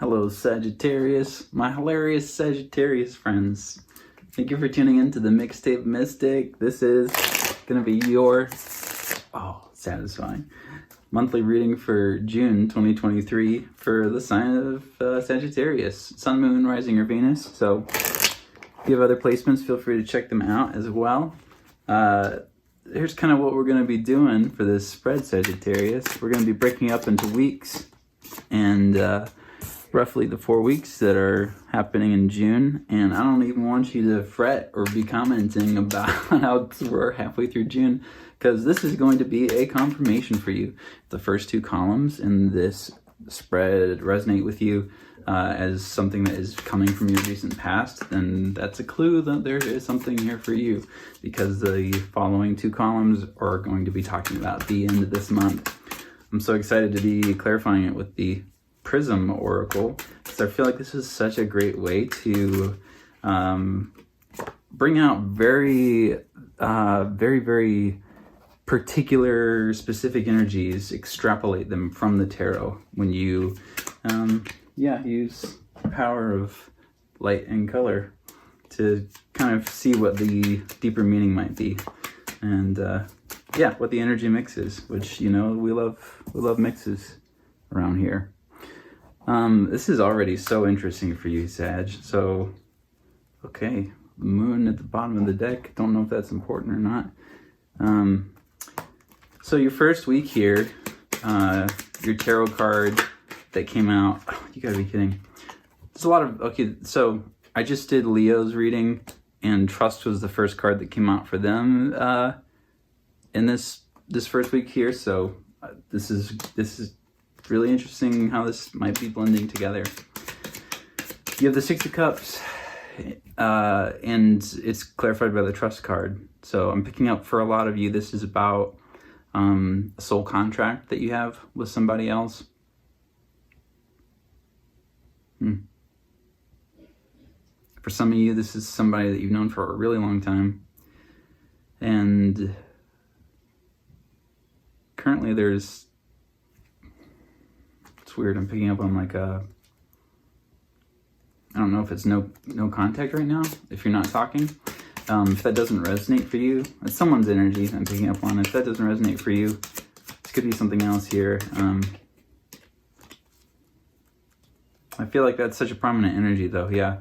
Hello, Sagittarius, my hilarious Sagittarius friends. Thank you for tuning in to the Mixtape Mystic. This is going to be your, satisfying, monthly reading for June 2023 for the sign of Sagittarius, Sun, Moon, Rising, or Venus. So if you have other placements, feel free to check them out as well. Here's kind of what we're going to be doing for this spread, Sagittarius. We're going to be breaking up into weeks and roughly the 4 weeks that are happening in June. And I don't even want you to fret or be commenting about how we're halfway through June, because this is going to be a confirmation for you. The first two columns in this spread resonate with you as something that is coming from your recent past, then that's a clue that there is something here for you, because the following two columns are going to be talking about the end of this month. I'm so excited to be clarifying it with the Prism Oracle, because I feel like this is such a great way to bring out very particular, specific energies, extrapolate them from the tarot when you use the power of light and color to kind of see what the deeper meaning might be, and what the energy mix is, which, you know, we love mixes around here. This is already so interesting for you, Sag. So, okay, the moon at the bottom of the deck. Don't know if that's important or not. So your first week here, your tarot card that came out, you gotta be kidding. There's a lot of, okay, so I just did Leo's reading, and Trust was the first card that came out for them in this first week here. So this is really interesting how this might be blending together. You have the Six of Cups, and it's clarified by the Trust card. So I'm picking up for a lot of you, this is about a soul contract that you have with somebody else. For some of you, this is somebody that you've known for a really long time. And currently it's weird, I'm picking up on like I don't know if it's no contact right now, if you're not talking. If that doesn't resonate for you, it's someone's energy I'm picking up on. If that doesn't resonate for you, this could be something else here. I feel like that's such a prominent energy though, yeah.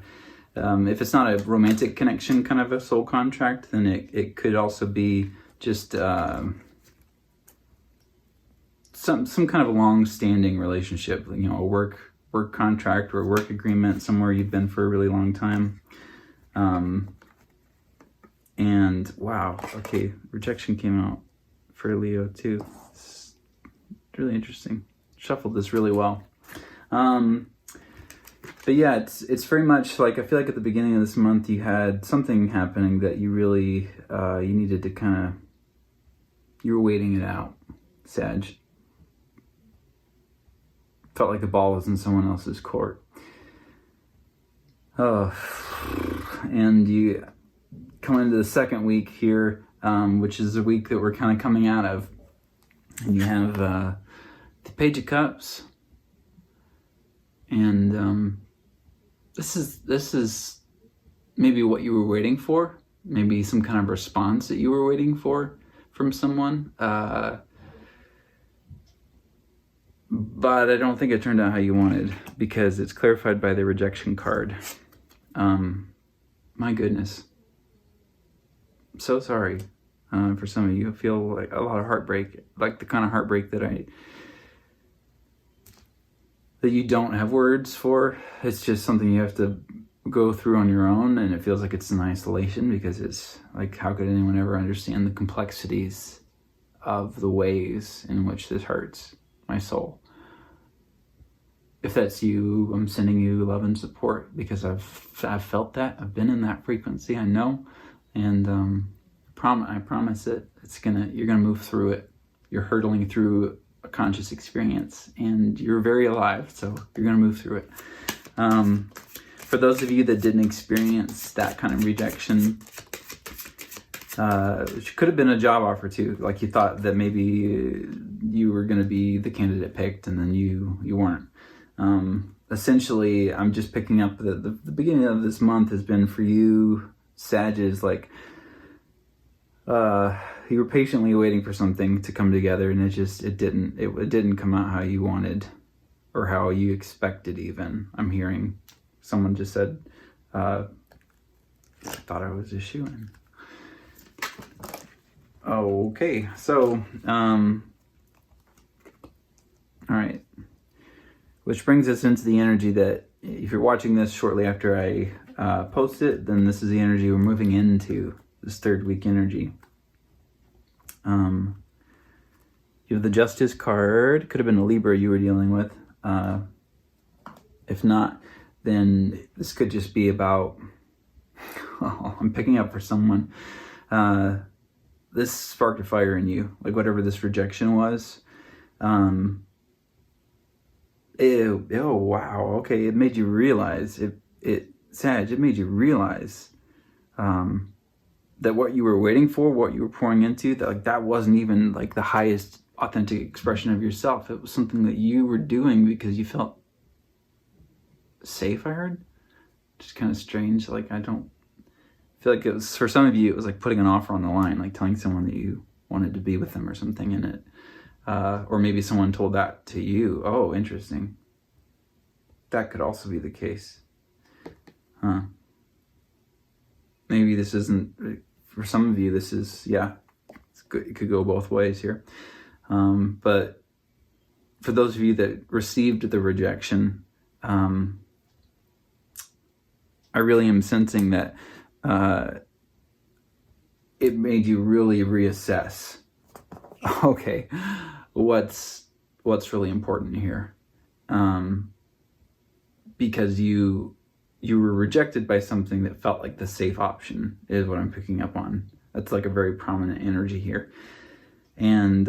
If it's not a romantic connection, kind of a soul contract, then it could also be just some kind of a long-standing relationship, you know, a work contract or a work agreement, somewhere you've been for a really long time. And wow, okay, rejection came out for Leo too. It's really interesting. Shuffled this really well. But yeah, it's very much like, I feel like at the beginning of this month you had something happening that you really you needed to kind of, you were waiting it out, Sag. Felt like the ball was in someone else's court. And you come into the second week here, which is a week that we're kind of coming out of. And you have the Page of Cups. And this is maybe what you were waiting for. Maybe some kind of response that you were waiting for from someone. But I don't think it turned out how you wanted, because it's clarified by the rejection card. My goodness. I'm so sorry for some of you. I feel like a lot of heartbreak, like the kind of heartbreak that you don't have words for. It's just something you have to go through on your own, and it feels like it's in isolation, because it's like, how could anyone ever understand the complexities of the ways in which this hurts my soul? If that's you, I'm sending you love and support, because I've felt that. I've been in that frequency, I know. And I promise you're gonna move through it. You're hurtling through a conscious experience, and you're very alive, so you're gonna move through it. For those of you that didn't experience that kind of rejection, which could have been a job offer too, like you thought that maybe you were gonna be the candidate picked and then you weren't. essentially, I'm just picking up the beginning of this month has been for you, Sagittarius, like, you were patiently waiting for something to come together, and it didn't come out how you wanted or how you expected even. I'm hearing someone just said, I thought I was a shoo-in. Okay, so, all right. Which brings us into the energy that, if you're watching this shortly after I post it, then this is the energy we're moving into, this third week energy. You have the Justice card. Could have been a Libra you were dealing with. If not, then this could just be about, I'm picking up for someone. This sparked a fire in you, like whatever this rejection was. Oh wow, okay, it made you realize, Sag, it made you realize that what you were waiting for, what you were pouring into, that like that wasn't even like the highest authentic expression of yourself. It was something that you were doing because you felt safe, I heard. Just kind of strange, like I don't feel like it was, for some of you, it was like putting an offer on the line, like telling someone that you wanted to be with them or something in it. Or maybe someone told that to you. Oh, interesting. That could also be the case. Huh. Maybe this isn't, for some of you, this is, yeah, it could go both ways here. But for those of you that received the rejection, I really am sensing that it made you really reassess. Okay, what's really important here? Because you were rejected by something that felt like the safe option, is what I'm picking up on. That's like a very prominent energy here. And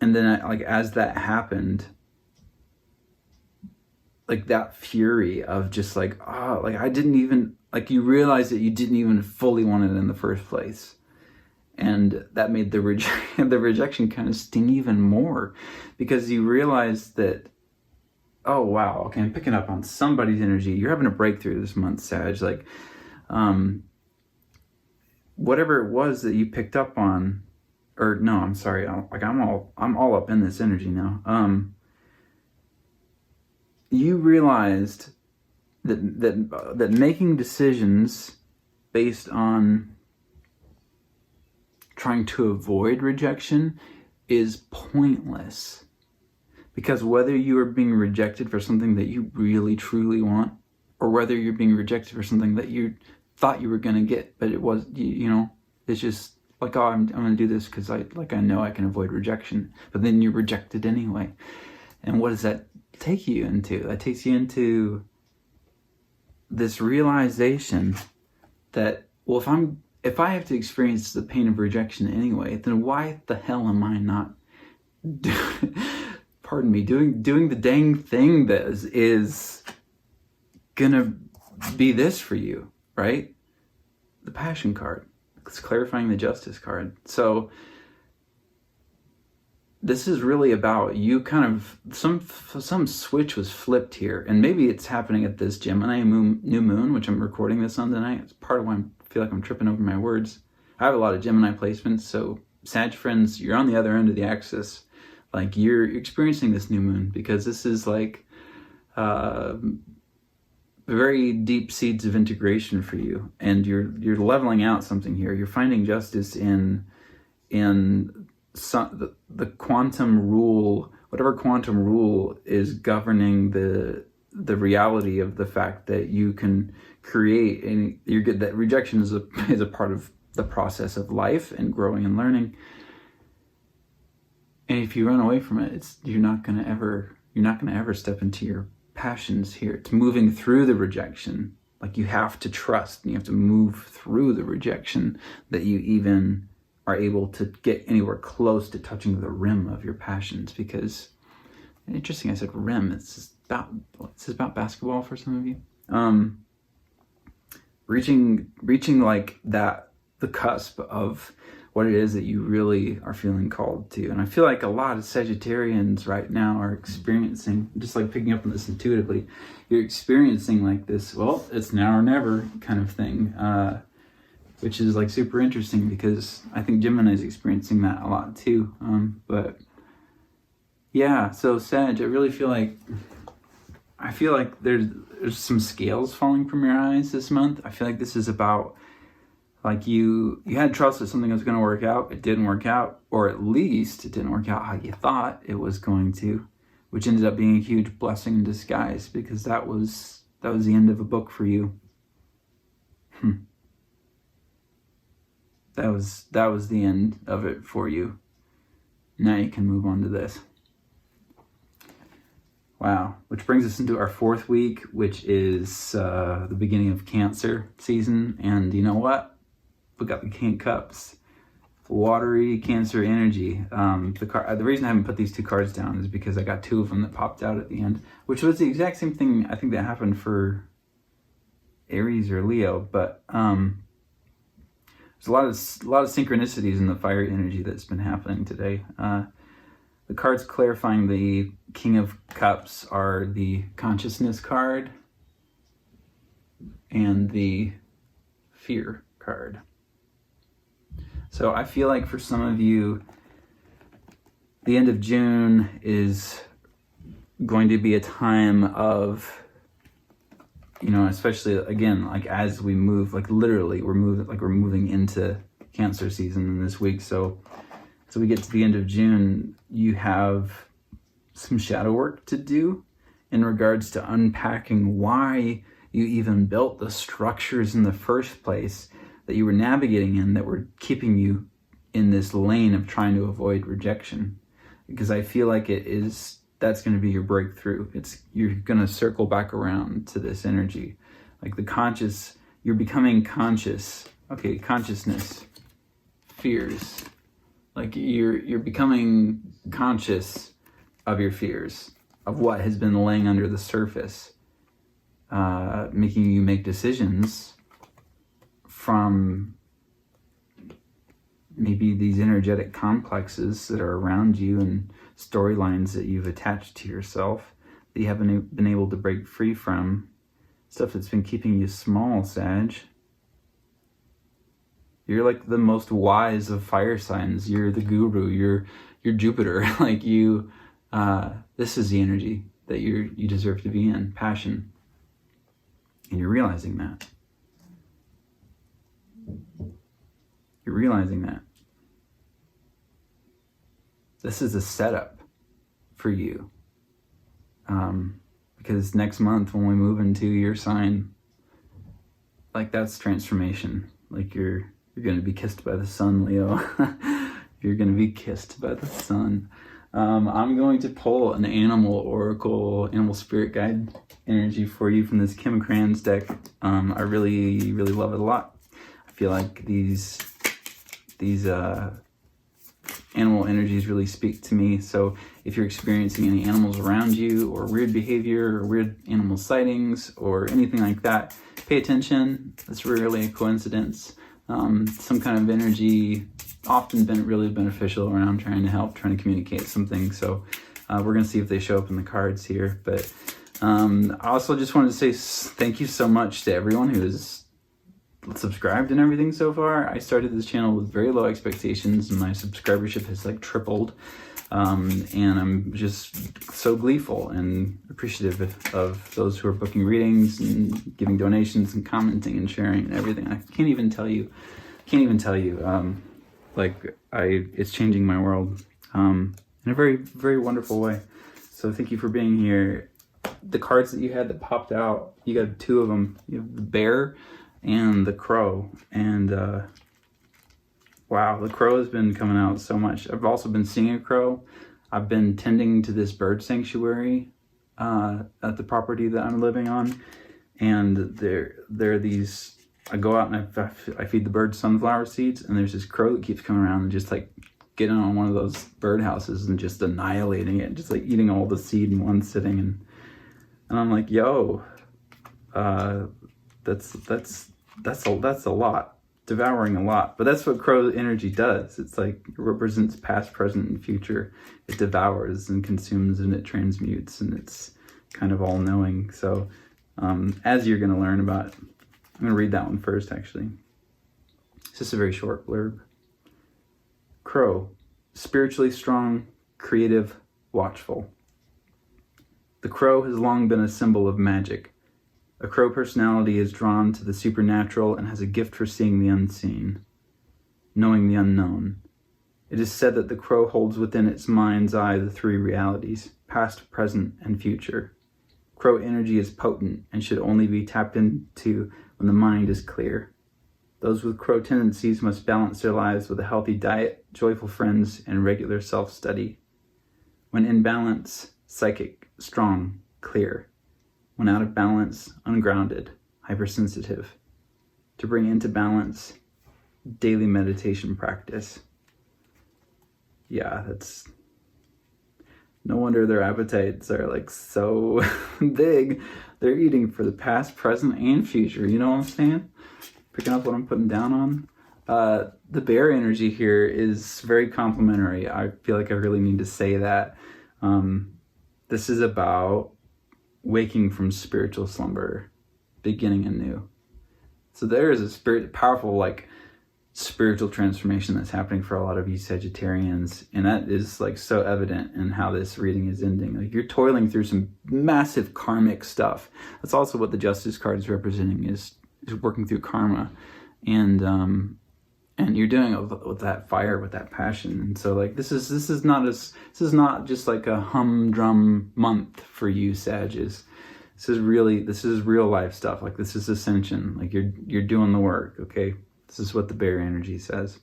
then like as that happened, like that fury of just like, like I didn't even, like you realized that you didn't even fully want it in the first place. And that made the rejection kind of sting even more, because you realized that, oh wow, okay, I'm picking up on somebody's energy. You're having a breakthrough this month, Sag. Like, whatever it was that you picked up on, or no, I'm sorry. I'm all up in this energy now. You realized that making decisions based on trying to avoid rejection is pointless. Because whether you are being rejected for something that you really truly want, or whether you're being rejected for something that you thought you were going to get, but it was, you know, it's just like, oh, I'm going to do this because I know I can avoid rejection. But then you're rejected anyway. And what does that take you into? That takes you into this realization that, well, if I have to experience the pain of rejection anyway, then why the hell am I not doing the dang thing that is gonna be this for you, right? The Passion card. It's clarifying the Justice card. So this is really about you kind of, some switch was flipped here, and maybe it's happening at this Gemini new moon, which I'm recording this on tonight. It's part of why I feel like I'm tripping over my words. I have a lot of Gemini placements, so Sag friends, you're on the other end of the axis. Like you're experiencing this new moon, because this is like very deep seeds of integration for you, and you're leveling out something here. You're finding justice in the quantum rule, whatever quantum rule is governing the reality of the fact that you can create, and you get that rejection is a part of the process of life and growing and learning. And if you run away from it, you're not gonna ever step into your passions here. It's moving through the rejection. Like you have to trust, and you have to move through the rejection that you even are able to get anywhere close to touching the rim of your passions. Because, interesting, I said rim. It's about basketball for some of you. Reaching like that, the cusp of what it is that you really are feeling called to. And I feel like a lot of Sagittarians right now are experiencing, just like picking up on this intuitively, you're experiencing like this, well, it's now or never kind of thing, which is like super interesting because I think Gemini is experiencing that a lot too. But yeah, so Sag, I really feel like, there's some scales falling from your eyes this month. I feel like this is about, like you had trust that something was going to work out. It didn't work out, or at least it didn't work out how you thought it was going to, which ended up being a huge blessing in disguise because that was the end of a book for you. That was the end of it for you. Now you can move on to this. Wow, which brings us into our 4th week, which is the beginning of Cancer season. And you know what? We got the King of Cups, watery Cancer energy. The reason I haven't put these 2 cards down is because I got 2 of them that popped out at the end, which was the exact same thing I think that happened for Aries or Leo. But there's a lot of synchronicities in the fire energy that's been happening today. The cards clarifying the King of Cups are the Consciousness card and the Fear card. So I feel like for some of you, the end of June is going to be a time of, especially again, like as we move, like literally we're moving into Cancer season in this week. So we get to the end of June, you have some shadow work to do in regards to unpacking why you even built the structures in the first place that you were navigating in that were keeping you in this lane of trying to avoid rejection. Because I feel like that's going to be your breakthrough. You're going to circle back around to this energy. Like you're becoming conscious. Okay, consciousness, fears. Like you're becoming conscious of your fears, of what has been laying under the surface, making you make decisions from maybe these energetic complexes that are around you and storylines that you've attached to yourself that you haven't been able to break free from, stuff that's been keeping you small, Sag. You're like the most wise of fire signs. You're the guru. You're Jupiter. Like you, this is the energy that you deserve to be in, passion. And you're realizing that. You're realizing that. This is a setup for you. Because next month when we move into your sign, like that's transformation. Like you're going to be kissed by the sun, Leo. You're going to be kissed by the sun. I'm going to pull an animal oracle, animal spirit guide energy for you from this Kim Kranz deck. I really, really love it a lot. I feel like these animal energies really speak to me. So if you're experiencing any animals around you or weird behavior or weird animal sightings or anything like that, pay attention. It's rarely a coincidence. Some kind of energy often been really beneficial around trying to communicate something. So we're going to see if they show up in the cards here. But I also just wanted to say thank you so much to everyone who has subscribed and everything so far. I started this channel with very low expectations and my subscribership has like tripled. And I'm just so gleeful and appreciative of those who are booking readings and giving donations and commenting and sharing and everything. I can't even tell you, it's changing my world, in a very, very wonderful way. So thank you for being here. The cards that you had that popped out, you got 2 of them. You have the bear and the crow. And, wow, the crow has been coming out so much. I've also been seeing a crow. I've been tending to this bird sanctuary at the property that I'm living on. And there are these, I go out and I feed the birds sunflower seeds, and there's this crow that keeps coming around and just like getting on one of those bird houses and just annihilating it, just like eating all the seed in one sitting. And I'm like, yo, that's a lot devouring a lot. But that's what crow energy does. It's like it represents past, present, and future. It devours and consumes and it transmutes, and it's kind of all-knowing. So as you're going to learn about, I'm going to read that one first, actually. It's just a very short blurb. Crow, spiritually strong, creative, watchful. The crow has long been a symbol of magic. A crow personality is drawn to the supernatural and has a gift for seeing the unseen, knowing the unknown. It is said that the crow holds within its mind's eye the three realities, past, present, and future. Crow energy is potent and should only be tapped into when the mind is clear. Those with crow tendencies must balance their lives with a healthy diet, joyful friends, and regular self-study. When in balance, psychic, strong, clear. When out of balance, ungrounded, hypersensitive. To bring into balance, daily meditation practice. Yeah, that's... No wonder their appetites are like so big. They're eating for the past, present, and future. You know what I'm saying? Picking up what I'm putting down on. The bear energy here is very complimentary. I feel like I really need to say that. This is about waking from spiritual slumber, beginning anew. So there is a powerful, like, spiritual transformation that's happening for a lot of you Sagittarians, and that is like so evident in how this reading is ending. Like, you're toiling through some massive karmic stuff. That's also what the Justice card is representing, is working through karma, and you're doing it with that fire, with that passion. And so, like, this is not just like a humdrum month for you Sages. This is real life stuff. Like, this is ascension. Like, you're doing the work. Okay, this is what the bear energy says.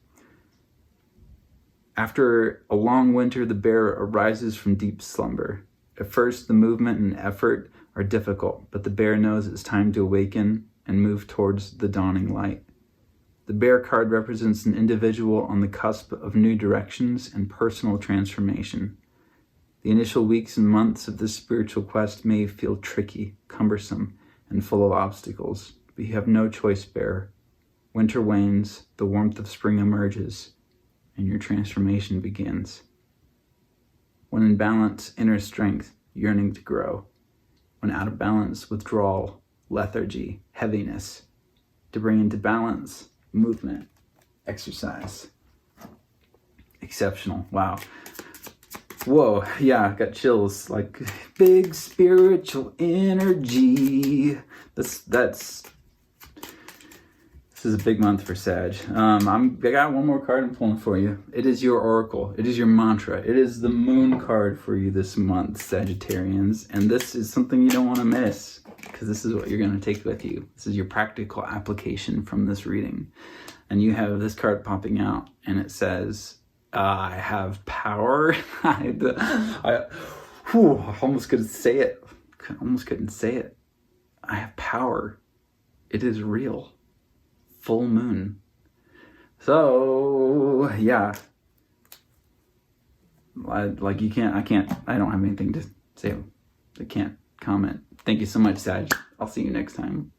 After a long winter, the bear arises from deep slumber. At first, the movement and effort are difficult, but the bear knows it's time to awaken and move towards the dawning light. The bear card represents an individual on the cusp of new directions and personal transformation. The initial weeks and months of this spiritual quest may feel tricky, cumbersome, and full of obstacles, but you have no choice, bear. Winter wanes, the warmth of spring emerges, and your transformation begins. When in balance, inner strength, yearning to grow. When out of balance, withdrawal, lethargy, heaviness. To bring into balance, movement, exercise. Exceptional. Wow. Whoa, yeah, got chills. Like, big spiritual energy. This is a big month for Sag. I got one more card I'm pulling for you. It is your oracle. It is your mantra. It is the moon card for you this month, Sagittarians. And this is something you don't want to miss, because this is what you're going to take with you. This is your practical application from this reading. And you have this card popping out, and it says, I have power. I almost couldn't say it. I have power. It is real. Full moon. So, yeah. I don't have anything to say. I can't comment. Thank you so much, Sag. I'll see you next time.